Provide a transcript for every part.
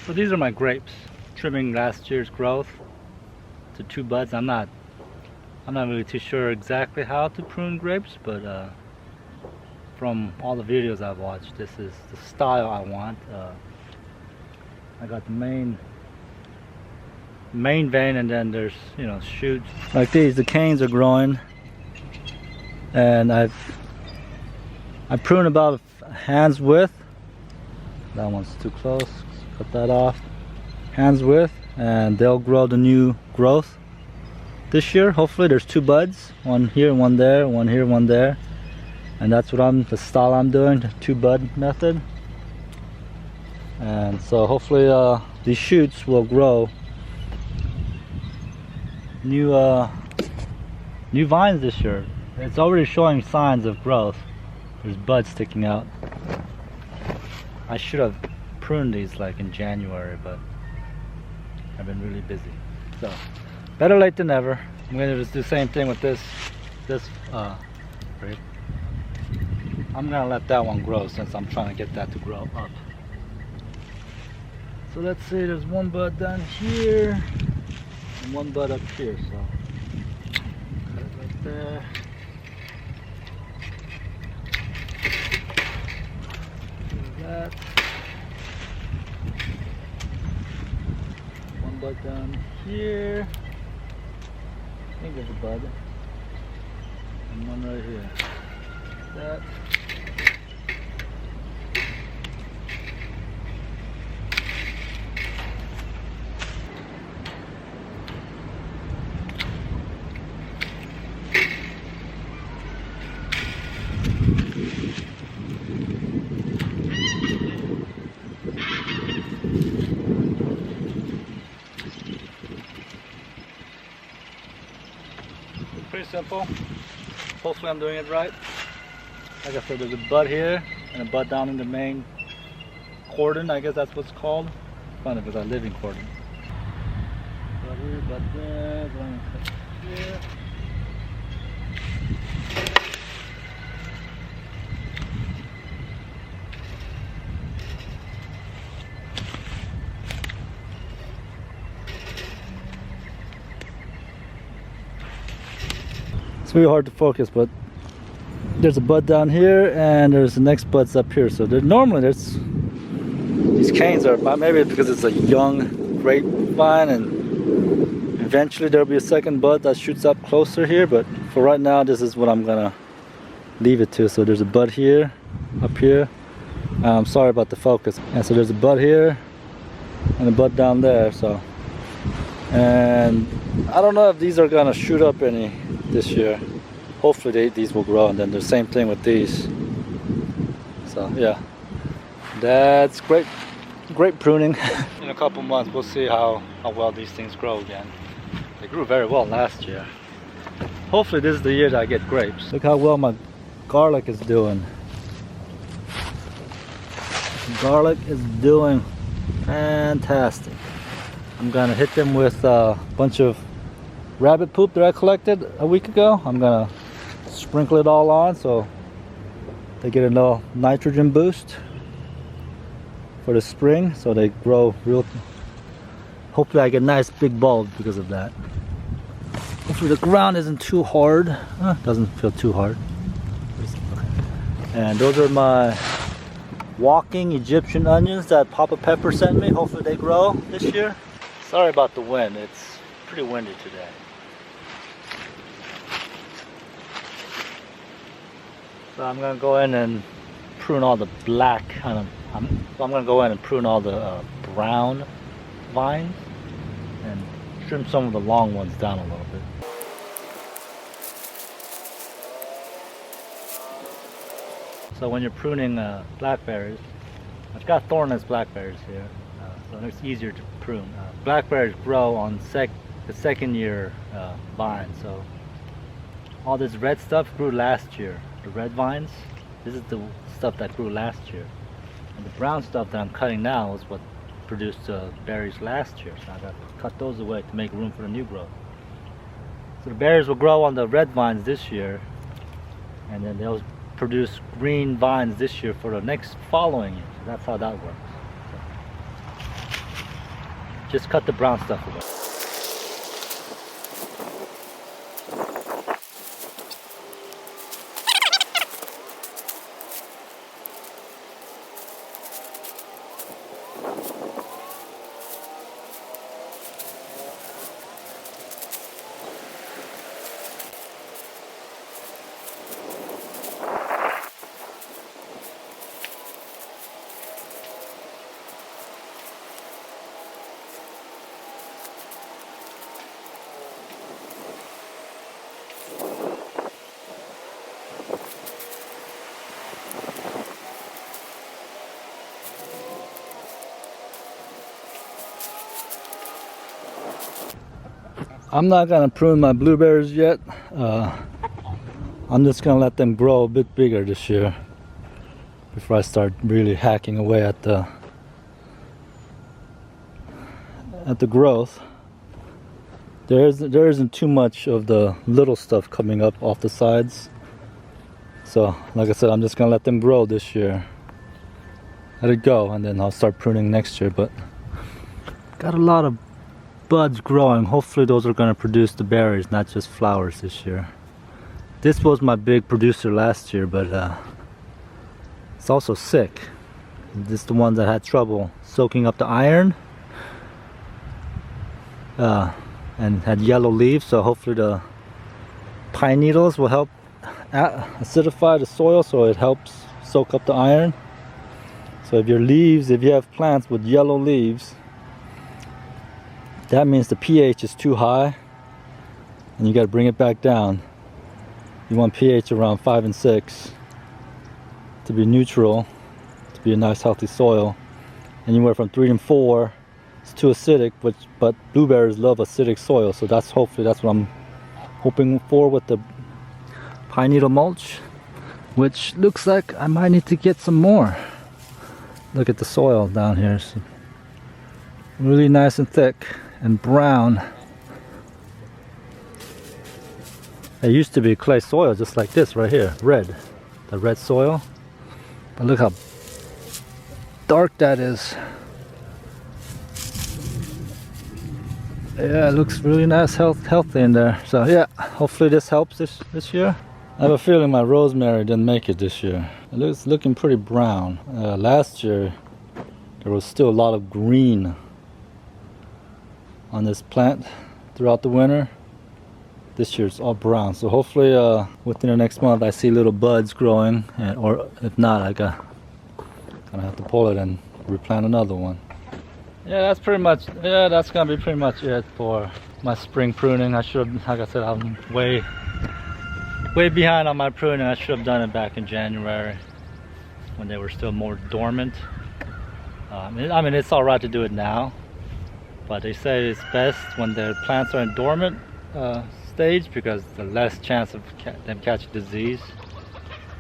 So these are my grapes, trimming last year's growth to 2 buds. I'm not really too sure exactly how to prune grapes, but from all the videos I've watched, this is the style I want. I got the main vein, and then there's, you know, shoots like these. The canes are growing, and I prune about a hand's width. That one's too close. Cut that off. Hand's width, and they'll grow the new growth this year. Hopefully there's 2 buds, one here and one there, one here, one there, and that's what the style I'm doing, the 2 bud method. And so hopefully these shoots will grow new vines this year. It's already showing signs of growth. There's buds sticking out. I should have pruned these like in January, but I've been really busy. So better late than never. I'm gonna just do the same thing with this grape. I'm gonna let that one grow since I'm trying to get that to grow up. So let's see, there's 1 bud down here and 1 bud up here, so cut it right there. Do that. 1 bud down here. I think there's a bud. And 1 right here. That. pretty simple. Hopefully I'm doing it right. Like I said, there's a bud here and a bud down in the main cordon, I guess that's what's called. Funny because I live in cordon. Bud here, bud there, going to cut here. It's really hard to focus, but there's a bud down here and there's the next buds up here. So normally these canes are, maybe it's because it's a young grapevine and eventually there'll be a second bud that shoots up closer here, but for right now this is what I'm gonna leave it to. So there's a bud here, up here. I'm sorry about the focus. And so there's a bud here and a bud down there. So, and I don't know if these are gonna shoot up any this year. Hopefully these will grow, and then the same thing with these. So yeah, that's great pruning. In a couple months we'll see how well these things grow again. They grew very well last year. Hopefully this is the year that I get grapes. Look how well my garlic is doing. Garlic is doing fantastic. I'm gonna hit them with a bunch of rabbit poop that I collected a week ago. I'm gonna sprinkle it all on so they get a little nitrogen boost for the spring, so they grow real. Hopefully I get nice big bulbs because of that. Hopefully the ground isn't too hard. Doesn't feel too hard. And those are my walking Egyptian onions that Papa Pepper sent me. Hopefully they grow this year. Sorry about the wind, it's pretty windy today. So I'm gonna go in and prune all the black so I'm gonna go in and prune all the brown vines and trim some of the long ones down a little bit. So when you're pruning blackberries, I've got thornless blackberries here, so it's easier to prune. Blackberries grow on the second year vine, so all this red stuff grew last year. The red vines, this is the stuff that grew last year, and the brown stuff that I'm cutting now is what produced berries last year, so I got to cut those away to make room for the new growth. So the berries will grow on the red vines this year, and then they'll produce green vines this year for the next following year. So that's how that works. So just cut the brown stuff away. I'm not gonna prune my blueberries yet. I'm just gonna let them grow a bit bigger this year before I start really hacking away at the growth. There isn't too much of the little stuff coming up off the sides. So like I said, I'm just gonna let them grow this year. Let it go, and then I'll start pruning next year. But got a lot of buds growing. Hopefully those are going to produce the berries, not just flowers this year. This was my big producer last year, but it's also sick. This is the one that had trouble soaking up the iron and had yellow leaves, so hopefully the pine needles will help acidify the soil so it helps soak up the iron. So if you have plants with yellow leaves, that means the pH is too high and you got to bring it back down. You want pH around 5 and 6 to be neutral, to be a nice healthy soil. Anywhere from 3 and 4 is too acidic, but blueberries love acidic soil, so hopefully that's what I'm hoping for with the pine needle mulch, which looks like I might need to get some more. Look at the soil down here. It's really nice and thick and brown. It used to be clay soil just like this right here, red. The red soil. But look how dark that is. Yeah, it looks really nice, healthy in there. So yeah, hopefully this helps this year. I have a feeling my rosemary didn't make it this year. It looks looking pretty brown. Last year there was still a lot of green on this plant throughout the winter. This year it's all brown, so hopefully within the next month I see little buds growing, or if not, gonna have to pull it and replant another one. Yeah, that's pretty much. Yeah, that's gonna be pretty much it for my spring pruning. I should have, like I said, I'm way behind on my pruning. I should have done it back in January when they were still more dormant. I mean, it's all right to do it now, but they say it's best when the plants are in dormant stage because the less chance of them catching disease.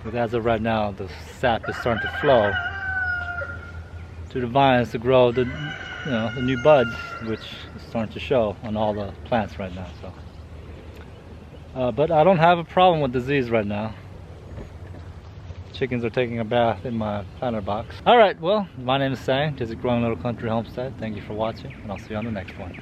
But as of right now, the sap is starting to flow to the vines to grow the new buds, which is starting to show on all the plants right now. So, but I don't have a problem with disease right now. Chickens are taking a bath in my planter box. All right, well, my name is Sang. This is Growing Little Country Homestead. Thank you for watching, and I'll see you on the next one.